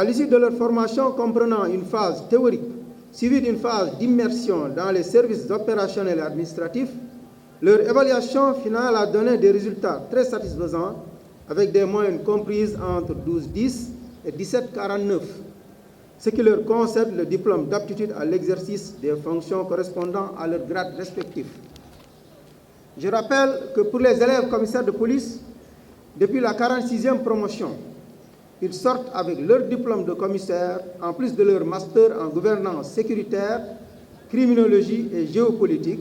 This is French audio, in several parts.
À l'issue de leur formation comprenant une phase théorique suivie d'une phase d'immersion dans les services opérationnels et administratifs, leur évaluation finale a donné des résultats très satisfaisants avec des moyennes comprises entre 12,10 et 17,49, ce qui leur concède le diplôme d'aptitude à l'exercice des fonctions correspondant à leur grade respectif. Je rappelle que pour les élèves commissaires de police, depuis la 46e promotion, ils sortent avec leur diplôme de commissaire, en plus de leur master en gouvernance sécuritaire, criminologie et géopolitique,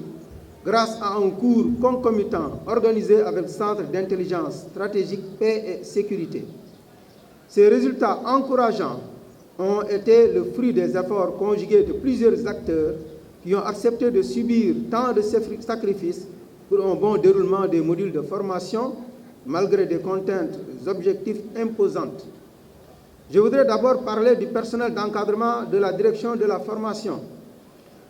grâce à un cours concomitant organisé avec le Centre d'intelligence stratégique paix et sécurité. Ces résultats encourageants ont été le fruit des efforts conjugués de plusieurs acteurs qui ont accepté de subir tant de sacrifices pour un bon déroulement des modules de formation, malgré des contraintes objectives imposantes. Je voudrais d'abord parler du personnel d'encadrement de la direction de la formation.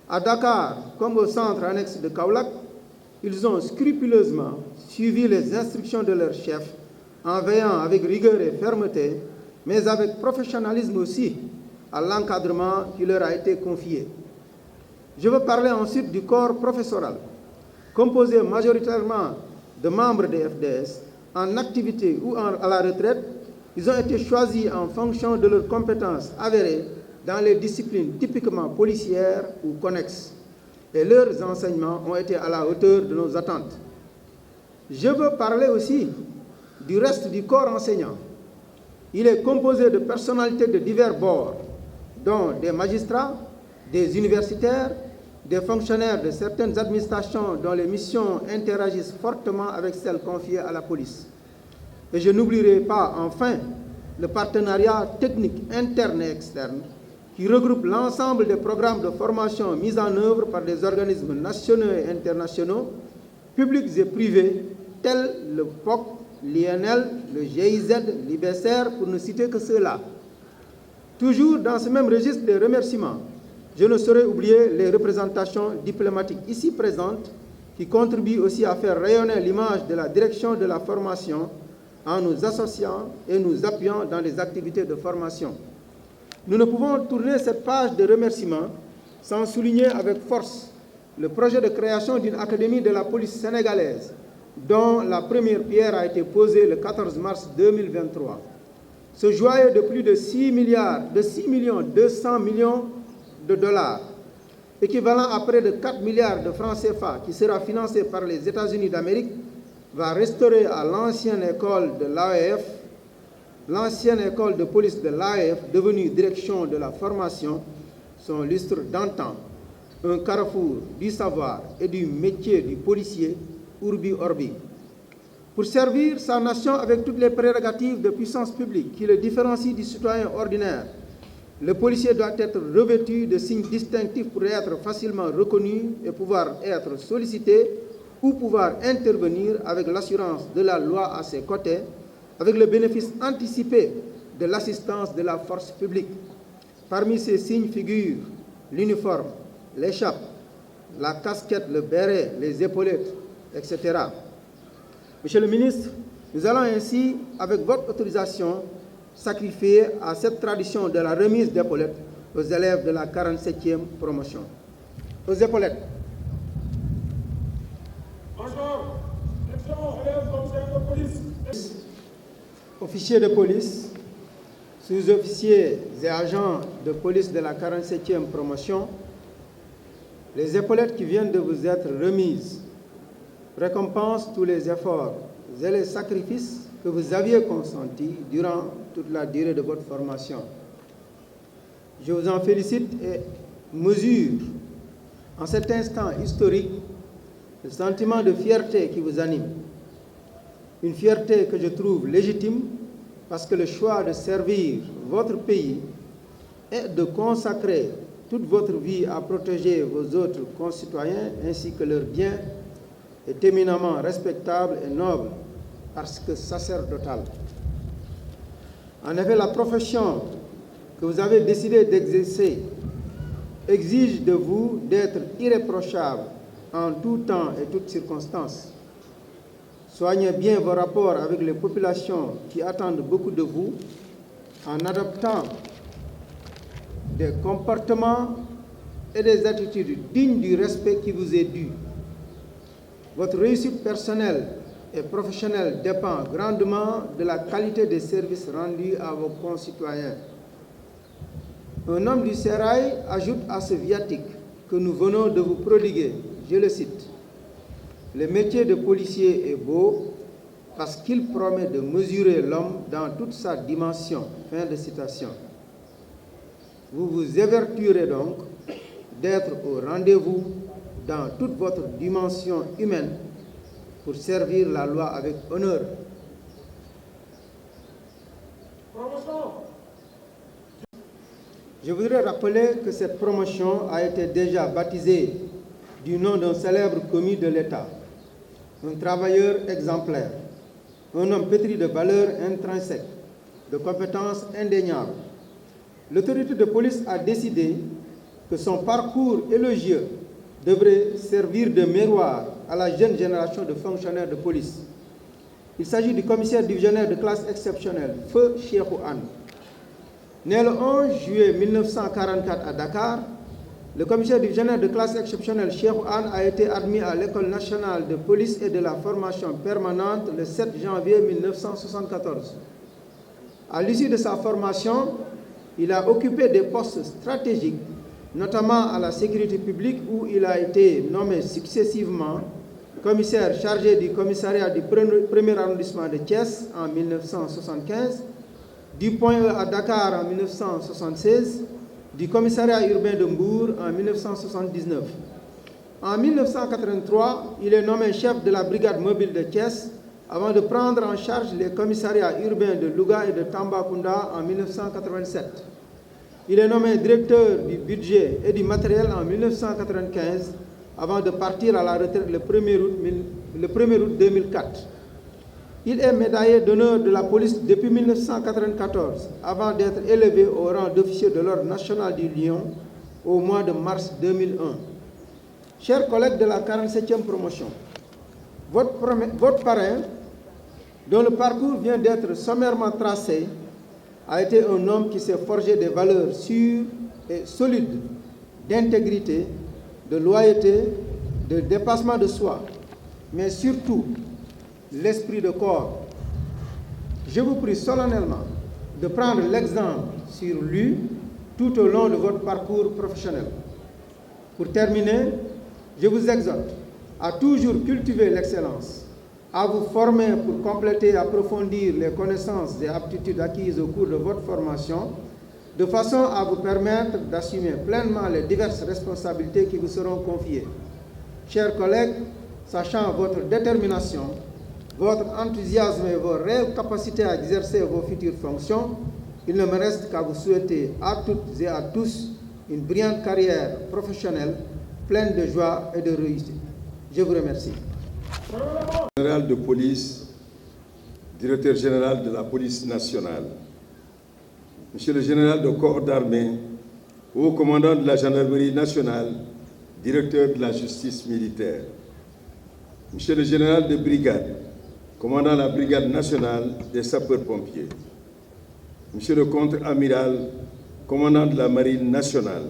À Dakar, comme au centre annexe de Kaolack, ils ont scrupuleusement suivi les instructions de leur chef en veillant avec rigueur et fermeté, mais avec professionnalisme aussi, à l'encadrement qui leur a été confié. Je veux parler ensuite du corps professoral, composé majoritairement de membres des FDS, en activité ou à la retraite. Ils ont été choisis en fonction de leurs compétences avérées dans les disciplines typiquement policières ou connexes, et leurs enseignements ont été à la hauteur de nos attentes. Je veux parler aussi du reste du corps enseignant. Il est composé de personnalités de divers bords, dont des magistrats, des universitaires, des fonctionnaires de certaines administrations dont les missions interagissent fortement avec celles confiées à la police. Et je n'oublierai pas, enfin, le partenariat technique interne et externe qui regroupe l'ensemble des programmes de formation mis en œuvre par des organismes nationaux et internationaux, publics et privés, tels le POC, l'INL, le GIZ, l'IBCR, pour ne citer que ceux-là. Toujours dans ce même registre des remerciements, je ne saurais oublier les représentations diplomatiques ici présentes qui contribuent aussi à faire rayonner l'image de la direction de la formation en nous associant et nous appuyant dans les activités de formation. Nous ne pouvons tourner cette page de remerciements sans souligner avec force le projet de création d'une académie de la police sénégalaise, dont la première pierre a été posée le 14 mars 2023. Ce joyau de plus de 6 200 millions de dollars, équivalent à près de 4 milliards de francs CFA, qui sera financé par les États-Unis d'Amérique, va restaurer à l'ancienne école de l'AEF, l'ancienne école de police de l'AEF, devenue direction de la formation, son lustre d'antan, un carrefour du savoir et du métier du policier, urbi orbi. Pour servir sa nation avec toutes les prérogatives de puissance publique qui le différencient du citoyen ordinaire, le policier doit être revêtu de signes distinctifs pour être facilement reconnu et pouvoir être sollicité ou pouvoir intervenir avec l'assurance de la loi à ses côtés, avec le bénéfice anticipé de l'assistance de la force publique. Parmi ces signes figurent l'uniforme, l'écharpe, la casquette, le béret, les épaulettes, etc. Monsieur le ministre, nous allons ainsi, avec votre autorisation, sacrifier à cette tradition de la remise d'épaulettes aux élèves de la 47e promotion. Aux épaulettes. Bonjour, élèves commissaires de police. Officiers de police, sous-officiers et agents de police de la 47e promotion, les épaulettes qui viennent de vous être remises récompensent tous les efforts et les sacrifices que vous aviez consentis durant toute la durée de votre formation. Je vous en félicite et mesure, en cet instant historique, le sentiment de fierté qui vous anime. Une fierté que je trouve légitime parce que le choix de servir votre pays et de consacrer toute votre vie à protéger vos autres concitoyens ainsi que leurs biens est éminemment respectable et noble parce que sacerdotal. En effet, la profession que vous avez décidé d'exercer exige de vous d'être irréprochable en tout temps et toutes circonstances. Soignez bien vos rapports avec les populations qui attendent beaucoup de vous en adoptant des comportements et des attitudes dignes du respect qui vous est dû. Votre réussite personnelle et professionnelle dépend grandement de la qualité des services rendus à vos concitoyens. Un homme du sérail ajoute à ce viatique que nous venons de vous prodiguer, je le cite, « Le métier de policier est beau parce qu'il promet de mesurer l'homme dans toute sa dimension. » Fin de citation. Vous vous évertuerez donc d'être au rendez-vous dans toute votre dimension humaine pour servir la loi avec honneur. Je voudrais rappeler que cette promotion a été déjà baptisée du nom d'un célèbre commis de l'État, un travailleur exemplaire, un homme pétri de valeurs intrinsèques, de compétences indéniables. L'autorité de police a décidé que son parcours élogieux devrait servir de miroir à la jeune génération de fonctionnaires de police. Il s'agit du commissaire divisionnaire de classe exceptionnelle, Feu Cheikhou Anne. Né le 11 juillet 1944 à Dakar, le commissaire divisionnaire de classe exceptionnelle Cheikhou Anne a été admis à l'École nationale de police et de la formation permanente le 7 janvier 1974. À l'issue de sa formation, il a occupé des postes stratégiques, notamment à la sécurité publique où il a été nommé successivement commissaire chargé du commissariat du 1er arrondissement de Thiès en 1975, du Point E à Dakar en 1976, du commissariat urbain de Mbour en 1979. En 1983, il est nommé chef de la brigade mobile de Thiès avant de prendre en charge les commissariats urbains de Louga et de Tambacounda en 1987. Il est nommé directeur du budget et du matériel en 1995 avant de partir à la retraite le 1er août 2004. Il est médaillé d'honneur de la police depuis 1994 avant d'être élevé au rang d'officier de l'Ordre national du Lion au mois de mars 2001. Chers collègues de la 47e promotion, votre parrain, dont le parcours vient d'être sommairement tracé, a été un homme qui s'est forgé des valeurs sûres et solides d'intégrité, de loyauté, de dépassement de soi, mais surtout l'esprit de corps. Je vous prie solennellement de prendre l'exemple sur lui tout au long de votre parcours professionnel. Pour terminer, je vous exhorte à toujours cultiver l'excellence, à vous former pour compléter et approfondir les connaissances et aptitudes acquises au cours de votre formation, de façon à vous permettre d'assumer pleinement les diverses responsabilités qui vous seront confiées. Chers collègues, sachant votre détermination, votre enthousiasme et vos réelles capacités à exercer vos futures fonctions, il ne me reste qu'à vous souhaiter à toutes et à tous une brillante carrière professionnelle pleine de joie et de réussite. Je vous remercie. Général de police, directeur général de la police nationale, Monsieur le général de corps d'armée, haut commandant de la gendarmerie nationale, directeur de la justice militaire, Monsieur le général de brigade, commandant la brigade nationale des sapeurs-pompiers, Monsieur le contre-amiral, commandant de la marine nationale,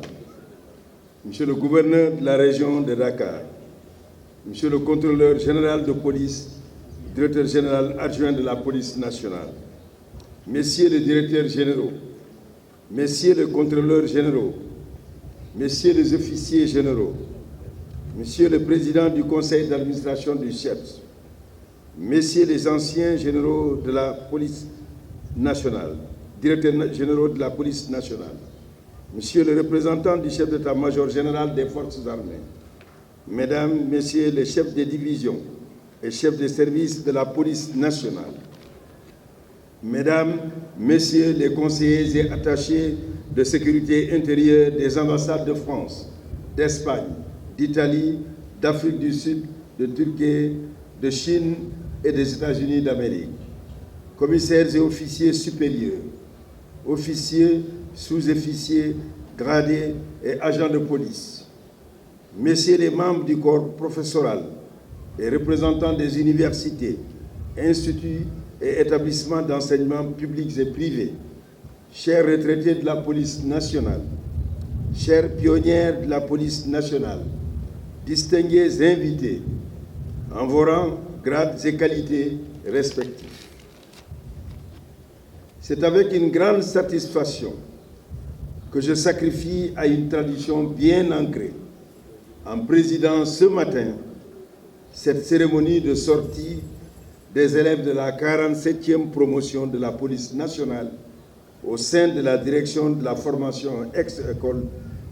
Monsieur le gouverneur de la région de Dakar, Monsieur le contrôleur général de police, directeur général adjoint de la police nationale, Messieurs les directeurs généraux, Messieurs les contrôleurs généraux, Messieurs les officiers généraux, Monsieur le président du conseil d'administration du CHEPS, Messieurs les anciens généraux de la police nationale, directeurs généraux de la police nationale, Monsieur le représentant du chef d'état-major général des forces armées, Mesdames, Messieurs les chefs des divisions et chefs des services de la police nationale, Mesdames, Messieurs les conseillers et attachés de sécurité intérieure des ambassades de France, d'Espagne, d'Italie, d'Afrique du Sud, de Turquie, de Chine et des États-Unis d'Amérique, commissaires et officiers supérieurs, officiers, sous-officiers, gradés et agents de police, Messieurs les membres du corps professoral et représentants des universités, instituts et établissements d'enseignement publics et privés, chers retraités de la police nationale, chères pionnières de la police nationale, distingués invités, en vos rangs, grades et qualités respectifs. C'est avec une grande satisfaction que je sacrifie à une tradition bien ancrée en présidant ce matin cette cérémonie de sortie des élèves de la 47e promotion de la police nationale au sein de la direction de la formation ex-école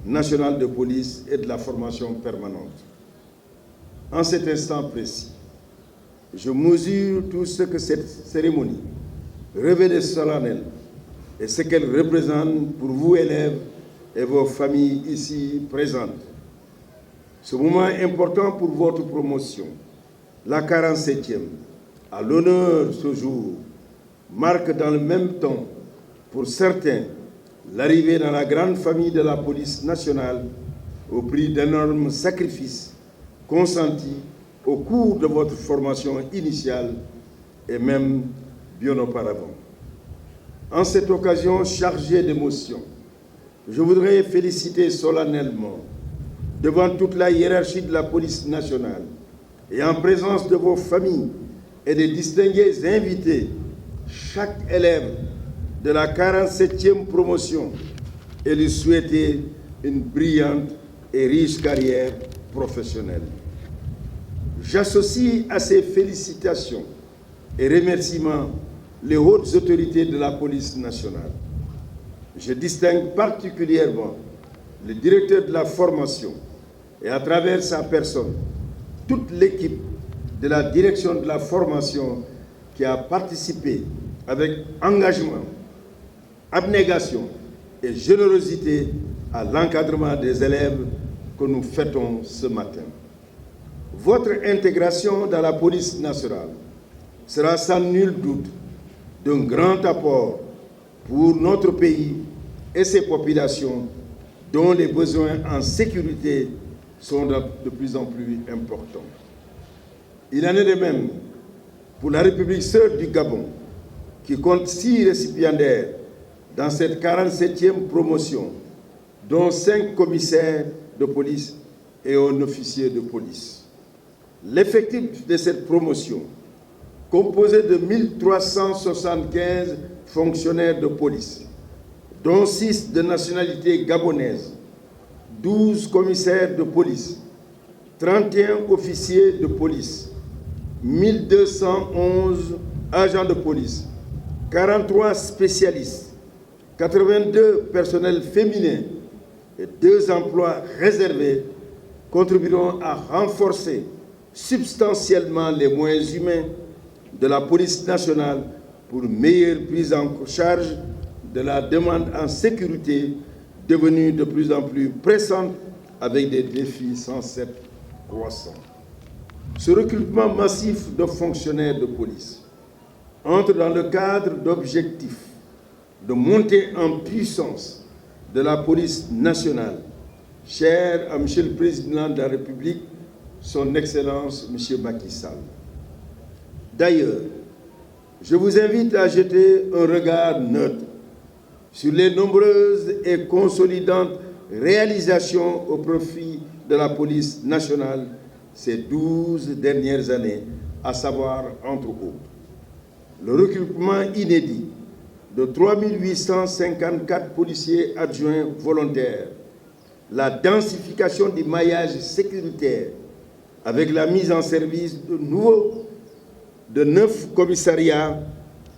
nationale de police et de la formation permanente. En cet instant précis, je mesure tout ce que cette cérémonie revêt de solennel et ce qu'elle représente pour vous, élèves, et vos familles ici présentes. Ce moment important pour votre promotion, la 47e, à l'honneur ce jour, marque dans le même temps, pour certains, l'arrivée dans la grande famille de la police nationale au prix d'énormes sacrifices consentis au cours de votre formation initiale et même bien auparavant. En cette occasion chargée d'émotions, je voudrais féliciter solennellement devant toute la hiérarchie de la police nationale et en présence de vos familles et des distingués invités, chaque élève de la 47e promotion et lui souhaiter une brillante et riche carrière professionnelle. J'associe à ces félicitations et remerciements les hautes autorités de la police nationale. Je distingue particulièrement le directeur de la formation et à travers sa personne, toute l'équipe de la direction de la formation qui a participé avec engagement, abnégation et générosité à l'encadrement des élèves que nous fêtons ce matin. Votre intégration dans la police nationale sera sans nul doute d'un grand apport pour notre pays et ses populations dont les besoins en sécurité sont de plus en plus importants. Il en est de même pour la République sœur du Gabon, qui compte 6 récipiendaires dans cette 47e promotion, dont 5 commissaires de police et un officier de police. L'effectif de cette promotion, composé de 1375 fonctionnaires de police, dont 6 de nationalité gabonaise, 12 commissaires de police, 31 officiers de police, 1211 agents de police, 43 spécialistes, 82 personnels féminins et 2 emplois réservés contribueront à renforcer substantiellement les moyens humains de la police nationale pour une meilleure prise en charge de la demande en sécurité devenue de plus en plus pressante avec des défis sans cesse croissants. Ce recrutement massif de fonctionnaires de police entre dans le cadre d'objectifs de montée en puissance de la police nationale, cher à M. le Président de la République, son Excellence M. Macky Sall. D'ailleurs, je vous invite à jeter un regard neutre sur les nombreuses et consolidantes réalisations au profit de la police nationale ces 12 dernières années, à savoir, entre autres, le recrutement inédit de 3 854 policiers adjoints volontaires, la densification du maillage sécuritaire avec la mise en service de 9 commissariats,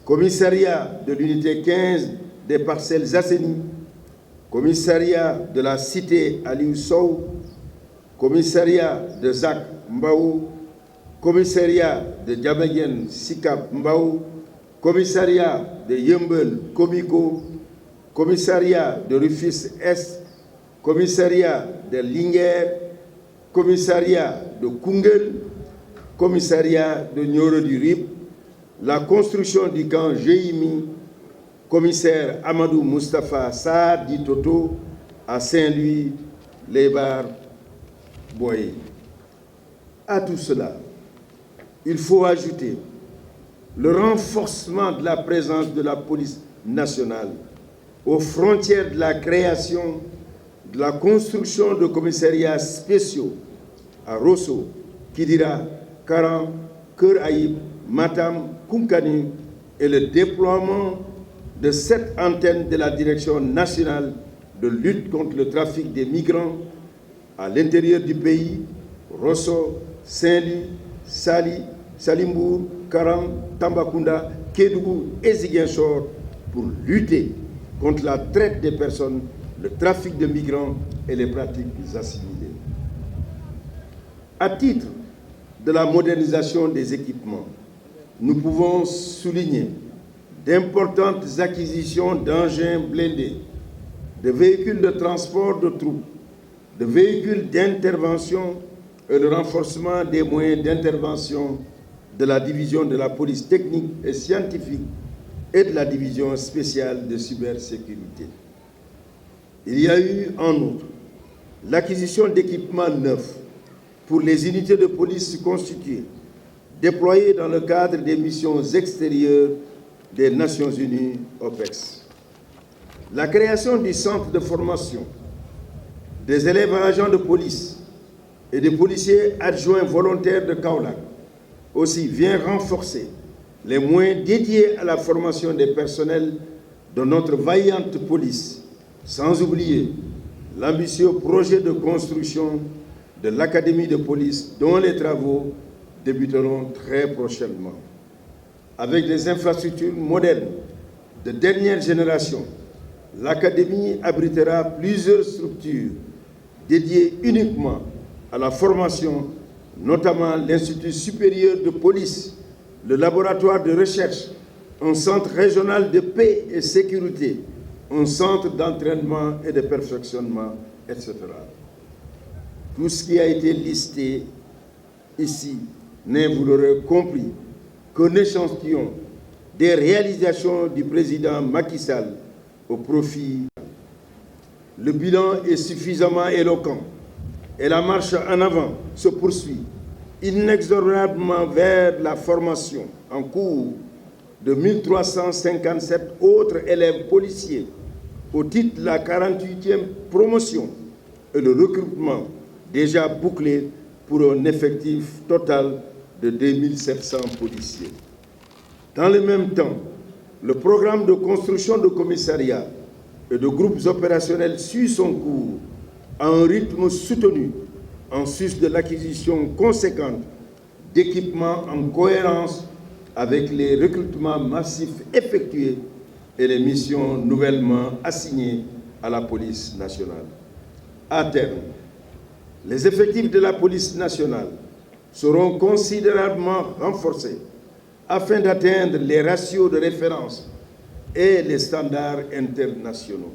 commissariat de l'unité 15 des Parcelles Assainies, commissariat de la cité Aliou Sow, commissariat de Zak Mbaou, commissariat de Diamaguène Sikap Mbaou, commissariat de Yeumbeul Komiko, commissariat de Rufisque-Est, commissariat de Linguère, commissariat de Koungheul, commissariat de Nioro du Rip, la construction du camp Jéimi, commissaire Amadou Moustapha Sarr dit Toto à Saint-Louis, Lébar, Boye. À tout cela, il faut ajouter le renforcement de la présence de la police nationale aux frontières de la création de la construction de commissariats spéciaux à Rosso, Kidira, Karan, Keur Aïb, Matam, Koumkani et le déploiement de 7 antennes de la Direction nationale de lutte contre le trafic des migrants à l'intérieur du pays, Rosso, Saint-Louis, Salimbourg, Karan, Tambacounda, Kédougou et Ziguinchor pour lutter contre la traite des personnes, le trafic de migrants et les pratiques assimilées. À titre de la modernisation des équipements, nous pouvons souligner d'importantes acquisitions d'engins blindés, de véhicules de transport de troupes, de véhicules d'intervention et le renforcement des moyens d'intervention de la division de la police technique et scientifique et de la division spéciale de cybersécurité. Il y a eu en outre l'acquisition d'équipements neufs pour les unités de police constituées, déployées dans le cadre des missions extérieures des Nations Unies OPEX. La création du centre de formation des élèves agents de police et des policiers adjoints volontaires de Kaolack aussi vient renforcer les moyens dédiés à la formation des personnels de notre vaillante police, sans oublier l'ambitieux projet de construction de l'Académie de police dont les travaux débuteront très prochainement. Avec des infrastructures modernes de dernière génération, l'Académie abritera plusieurs structures dédiées uniquement à la formation, notamment l'Institut supérieur de police, le laboratoire de recherche, un centre régional de paix et sécurité, un centre d'entraînement et de perfectionnement, etc. Tout ce qui a été listé ici n'est, vous l'aurez compris, qu'un échantillon des réalisations du président Macky Sall au profit. Le bilan est suffisamment éloquent et la marche en avant se poursuit inexorablement vers la formation en cours de 1357 autres élèves policiers au titre de la 48e promotion et le recrutement déjà bouclé pour un effectif total de 2700 policiers. Dans le même temps, le programme de construction de commissariats et de groupes opérationnels suit son cours à un rythme soutenu en sus de l'acquisition conséquente d'équipements en cohérence avec les recrutements massifs effectués et les missions nouvellement assignées à la police nationale. À terme, les effectifs de la police nationale seront considérablement renforcés afin d'atteindre les ratios de référence et les standards internationaux.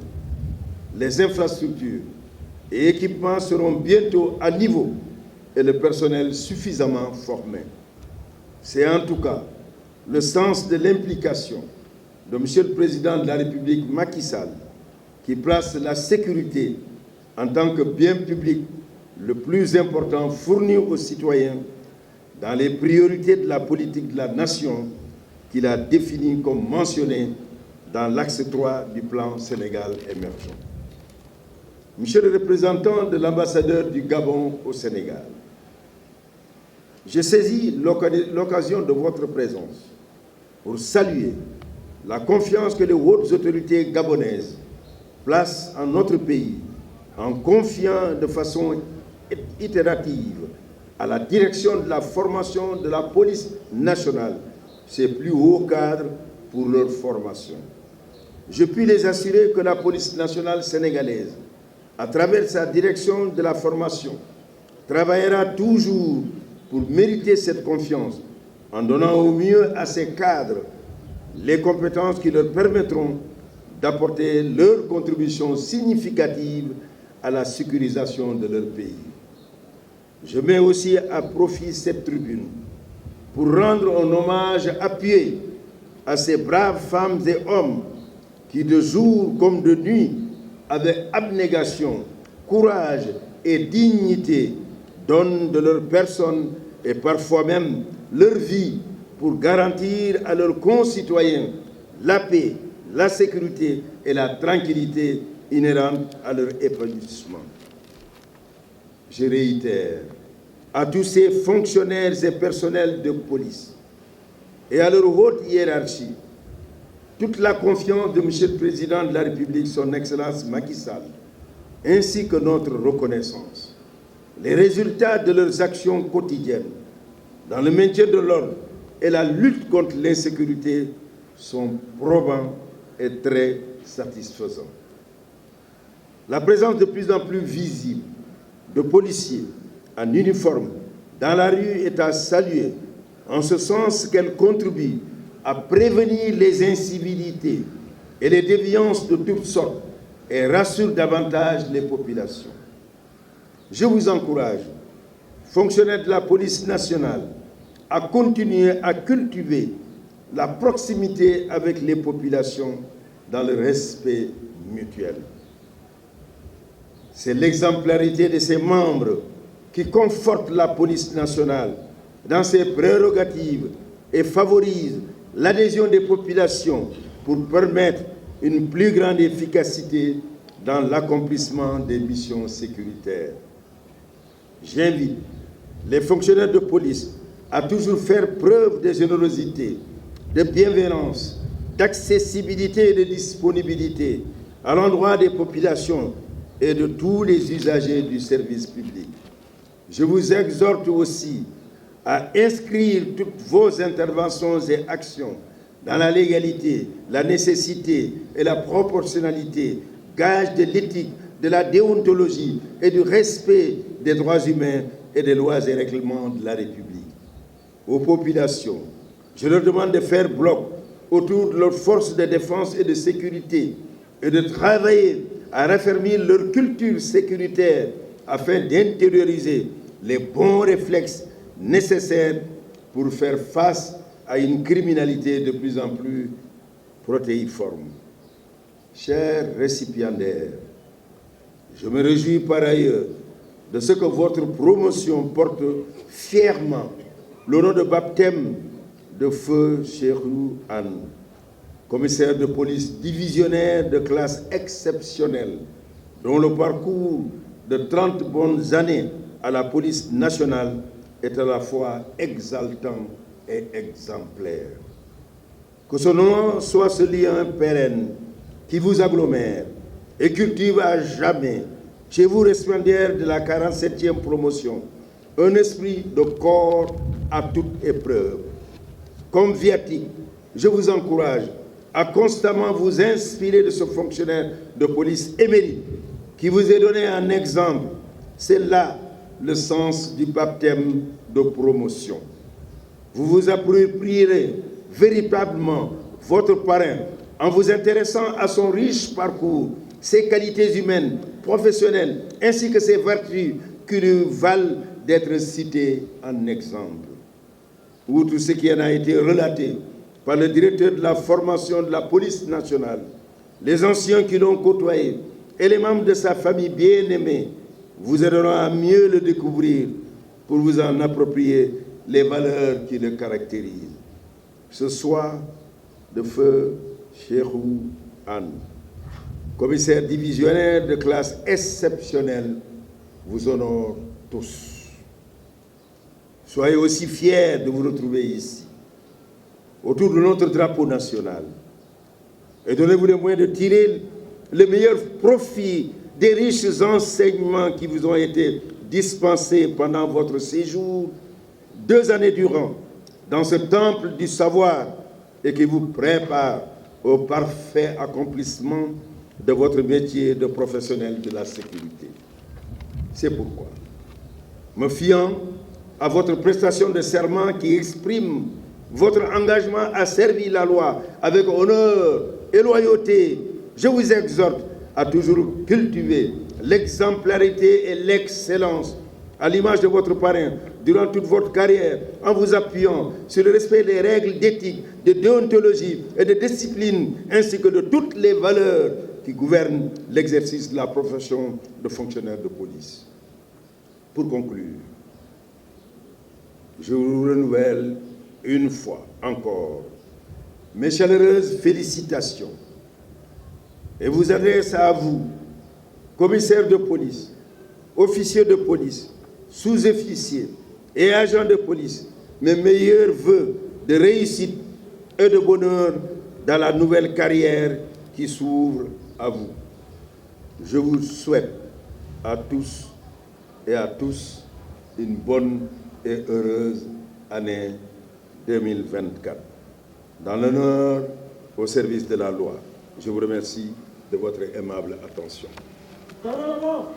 Les infrastructures et équipements seront bientôt à niveau et le personnel suffisamment formé. C'est en tout cas le sens de l'implication de M. le Président de la République Macky Sall qui place la sécurité en tant que bien public le plus important fourni aux citoyens dans les priorités de la politique de la nation qu'il a définie comme mentionné dans l'axe 3 du plan Sénégal émergent. Monsieur le représentant de l'ambassadeur du Gabon au Sénégal, j'ai saisi l'occasion de votre présence pour saluer la confiance que les hautes autorités gabonaises placent en notre pays en confiant de façon itérative à la direction de la formation de la police nationale ses plus hauts cadres pour leur formation. Je puis les assurer que la police nationale sénégalaise, à travers sa direction de la formation, travaillera toujours pour mériter cette confiance en donnant au mieux à ses cadres les compétences qui leur permettront d'apporter leur contribution significative à la sécurisation de leur pays. Je mets aussi à profit cette tribune pour rendre un hommage appuyé à ces braves femmes et hommes qui, de jour comme de nuit, avec abnégation, courage et dignité, donnent de leur personne et parfois même leur vie pour garantir à leurs concitoyens la paix, la sécurité et la tranquillité inhérentes à leur épanouissement. Je réitère à tous ces fonctionnaires et personnels de police et à leur haute hiérarchie toute la confiance de M. le Président de la République, son Excellence Macky Sall, ainsi que notre reconnaissance. Les résultats de leurs actions quotidiennes dans le maintien de l'ordre et la lutte contre l'insécurité sont probants et très satisfaisants. La présence de plus en plus visible de policiers en uniforme dans la rue est à saluer, en ce sens qu'elle contribue à prévenir les incivilités et les déviances de toutes sortes et rassure davantage les populations. Je vous encourage, fonctionnaires de la police nationale, à continuer à cultiver la proximité avec les populations dans le respect mutuel. C'est l'exemplarité de ses membres qui conforte la police nationale dans ses prérogatives et favorise l'adhésion des populations pour permettre une plus grande efficacité dans l'accomplissement des missions sécuritaires. J'invite les fonctionnaires de police à toujours faire preuve de générosité, de bienveillance, d'accessibilité et de disponibilité à l'endroit des populations et de tous les usagers du service public. Je vous exhorte aussi à inscrire toutes vos interventions et actions dans la légalité, la nécessité et la proportionnalité, gage de l'éthique, de la déontologie et du respect des droits humains et des lois et règlements de la République. Aux populations, je leur demande de faire bloc autour de leurs forces de défense et de sécurité et de travailler à raffermir leur culture sécuritaire afin d'intérioriser les bons réflexes nécessaires pour faire face à une criminalité de plus en plus protéiforme. Chers récipiendaires, je me réjouis par ailleurs de ce que votre promotion porte fièrement le nom de baptême de feu Cheikhou Anne, commissaire de police divisionnaire de classe exceptionnelle, dont le parcours de 30 bonnes années à la police nationale est à la fois exaltant et exemplaire. Que ce nom soit ce lien pérenne qui vous agglomère et cultive à jamais, chez vous récipiendaires de la 47e promotion, un esprit de corps à toute épreuve. Comme viatique, je vous encourage à constamment vous inspirer de ce fonctionnaire de police émérite qui vous est donné un exemple. C'est là le sens du baptême de promotion. Vous vous approprierez véritablement votre parrain en vous intéressant à son riche parcours, ses qualités humaines, professionnelles, ainsi que ses vertus qui lui valent d'être citées en exemple. Outre ce qui en a été relaté par le directeur de la formation de la police nationale, les anciens qui l'ont côtoyé et les membres de sa famille bien-aimée vous aideront à mieux le découvrir pour vous en approprier les valeurs qui le caractérisent. Ce soir, de feu Cheikhou Anne, commissaire divisionnaire de classe exceptionnelle, vous honore tous. Soyez aussi fiers de vous retrouver ici, autour de notre drapeau national, et donnez-vous les moyens de tirer le meilleur profit des riches enseignements qui vous ont été dispensés pendant votre séjour, 2 années durant, dans ce temple du savoir, et qui vous prépare au parfait accomplissement de votre métier de professionnel de la sécurité. C'est pourquoi, me fiant à votre prestation de serment qui exprime votre engagement à servir la loi avec honneur et loyauté, je vous exhorte à toujours cultiver l'exemplarité et l'excellence à l'image de votre parrain durant toute votre carrière, en vous appuyant sur le respect des règles d'éthique, de déontologie et de discipline, ainsi que de toutes les valeurs qui gouvernent l'exercice de la profession de fonctionnaire de police. Pour conclure, je vous renouvelle une fois encore mes chaleureuses félicitations et vous adresse à vous, commissaires de police, officiers de police, sous-officiers et agents de police, mes meilleurs vœux de réussite et de bonheur dans la nouvelle carrière qui s'ouvre à vous. Je vous souhaite à tous et à tous une bonne et heureuse année 2024. Dans l'honneur au service de la loi, je vous remercie de votre aimable attention. Gouvernement.